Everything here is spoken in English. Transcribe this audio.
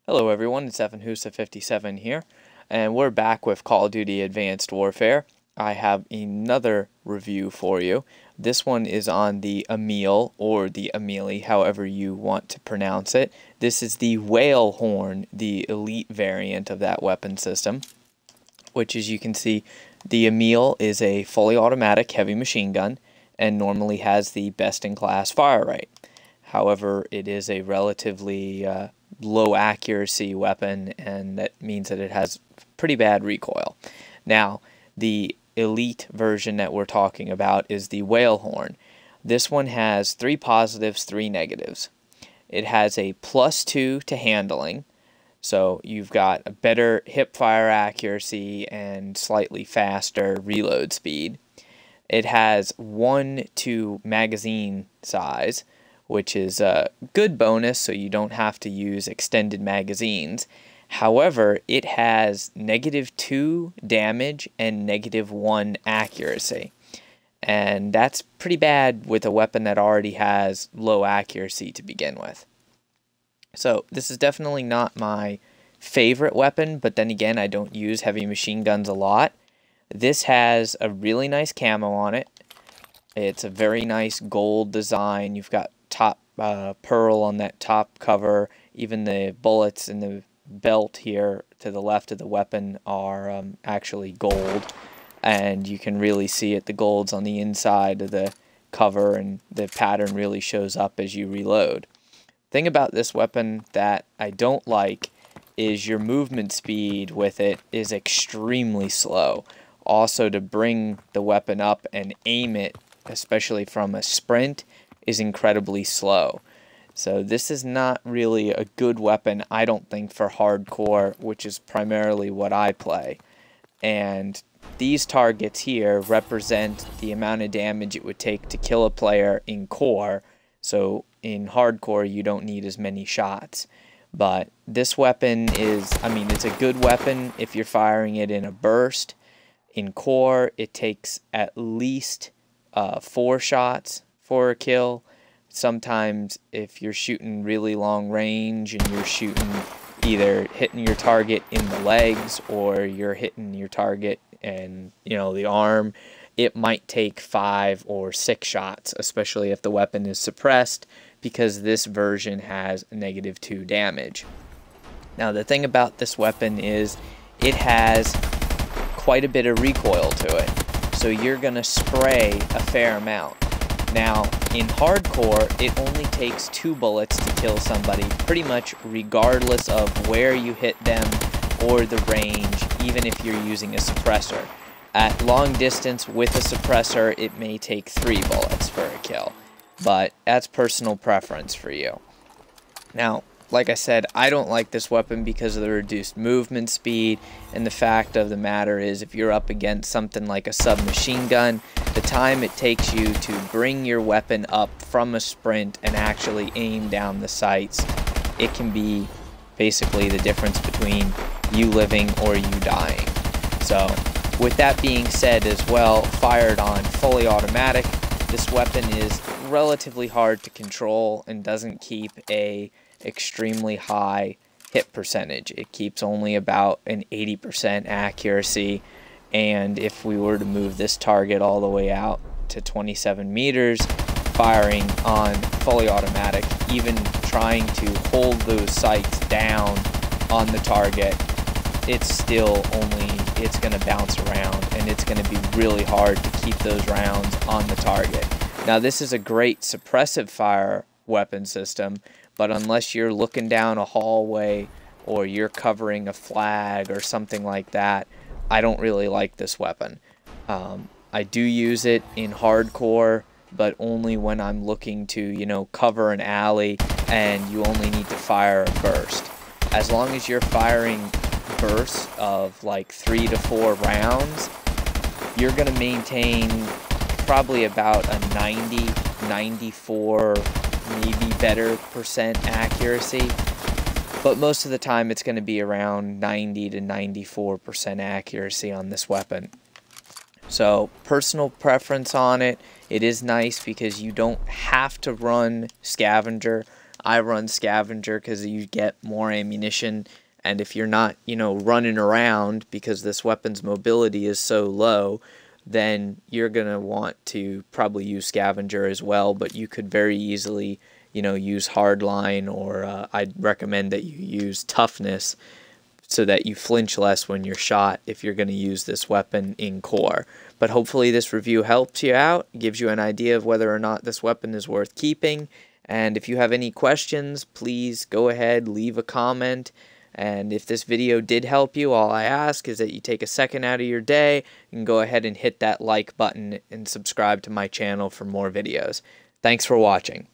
Hello everyone, it's Evan Husa57 here, and we're back with Call of Duty Advanced Warfare. I have another review for you. This one is on the AMELI, or the AMELI, however you want to pronounce it. This is the Whale Horn, the elite variant of that weapon system, which, as you can see, the AMELI is a fully automatic heavy machine gun and normally has the best-in-class fire rate. However, it is a relatively low accuracy weapon, and that means that it has pretty bad recoil. Now, the elite version that we're talking about is the Whale Horn. This one has 3 positives, 3 negatives. It has a +2 to handling, so you've got a better hip fire accuracy and slightly faster reload speed. It has 1-2 magazine size, which is a good bonus, so you don't have to use extended magazines. However, it has -2 damage and -1 accuracy. And that's pretty bad with a weapon that already has low accuracy to begin with. So this is definitely not my favorite weapon, but then again, I don't use heavy machine guns a lot. This has a really nice camo on it. It's a very nice gold design. You've got top pearl on that top cover. Even the bullets in the belt here to the left of the weapon are actually gold, and you can really see it. The gold's on the inside of the cover, and the pattern really shows up as you reload. Thing about this weapon that I don't like is your movement speed with it is extremely slow. Also, to bring the weapon up and aim it, especially from a sprint, is incredibly slow. So this is not really a good weapon, I don't think, for hardcore, which is primarily what I play. And these targets here represent the amount of damage it would take to kill a player in core. So in hardcore, you don't need as many shots. But this weapon is, it's a good weapon if you're firing it in a burst. In core, it takes at least 4 shots for a kill. Sometimes if you're shooting really long range and you're shooting, either hitting your target in the legs or you're hitting your target and the arm, it might take 5 or 6 shots, especially if the weapon is suppressed, because this version has -2 damage. Now the thing about this weapon is it has quite a bit of recoil to it, so you're gonna spray a fair amount. Now, in hardcore, it only takes 2 bullets to kill somebody, pretty much regardless of where you hit them or the range, even if you're using a suppressor. At long distance with a suppressor, it may take 3 bullets for a kill, but that's personal preference for you. Now, like I said, I don't like this weapon because of the reduced movement speed, and the fact of the matter is, if you're up against something like a submachine gun, the time it takes you to bring your weapon up from a sprint and actually aim down the sights, it can be basically the difference between you living or you dying. So, with that being said as well, fired on fully automatic, this weapon is relatively hard to control and doesn't keep a extremely high hit percentage. It keeps only about an 80% accuracy, and if we were to move this target all the way out to 27 meters, firing on fully automatic, even trying to hold those sights down on the target, it's going to bounce around, and it's going to be really hard to keep those rounds on the target. Now, this is a great suppressive fire weapon system, but unless you're looking down a hallway or you're covering a flag or something like that, I don't really like this weapon. I do use it in hardcore, but only when I'm looking to, cover an alley and you only need to fire a burst. As long as you're firing bursts of like 3 to 4 rounds, you're going to maintain probably about a 90, 94, maybe better percent accuracy, but most of the time it's going to be around 90 to 94% accuracy on this weapon. So personal preference on it, it is nice because you don't have to run scavenger I run scavenger because you get more ammunition, and if you're not, running around because this weapon's mobility is so low, then you're going to want to probably use scavenger as well, but you could very easily, use hardline, or I'd recommend that you use toughness so that you flinch less when you're shot if you're going to use this weapon in core. But hopefully this review helps you out, gives you an idea of whether or not this weapon is worth keeping. And if you have any questions, please go ahead, leave a comment. And if this video did help you, all I ask is that you take a second out of your day and go ahead and hit that like button and subscribe to my channel for more videos. Thanks for watching.